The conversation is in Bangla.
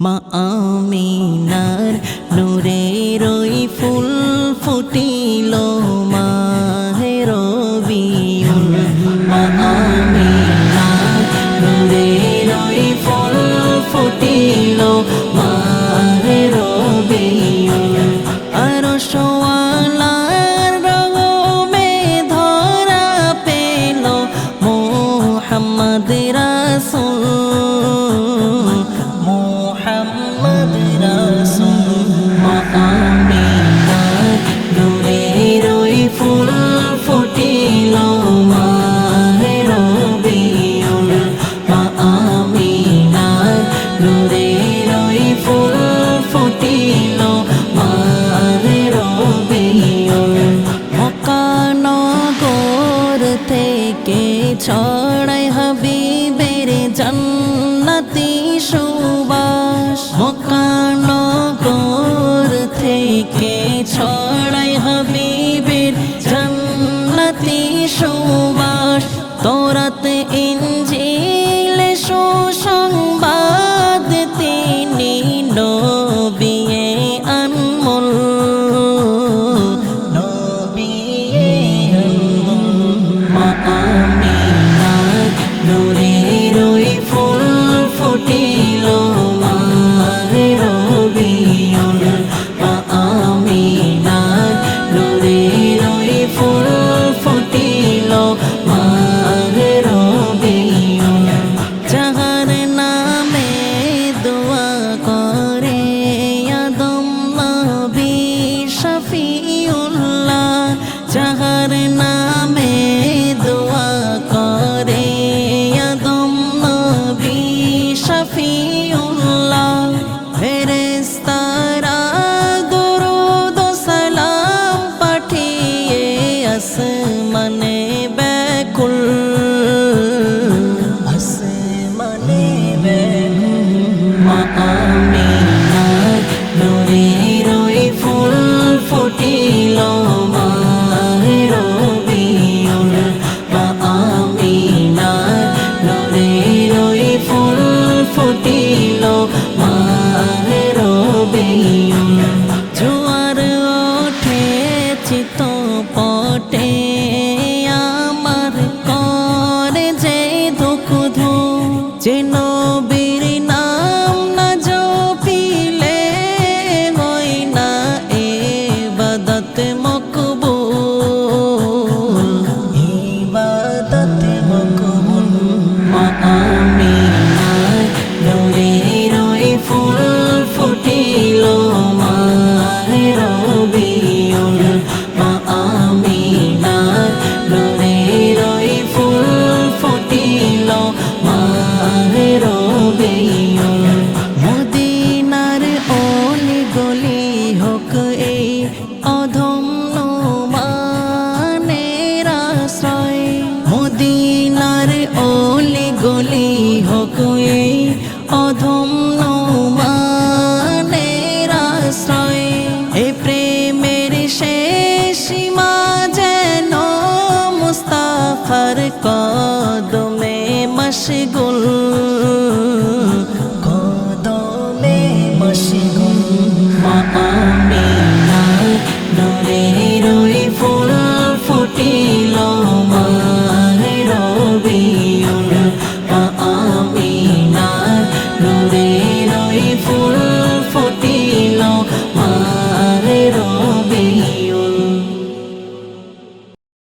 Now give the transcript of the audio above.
মা আমিনার নূরের ওই ফুল ফুটিল মাহে রবিউল। মা আমিনার নূরের ওই ফুল ফুটিল মাহে রবিউল। আরশ ওয়ালার রঙে ধরা পেল মুহাম্মদ রাসূল, মুহাম্মদ রাসূল। মা আমিনার নূরের ওই ফুল ফুটিল মাহে রবিউল। মা আমিনার নূরের ওই ফুল ফুটিল মাহে রবিউল। মক্কা নগর থেকে ছড়ায় হাবিবের জান্নাতি সুবাস। মক্কা নগর থেকে ছড়ায় হাবিবের জান্নাতি সুবাস। তওরাত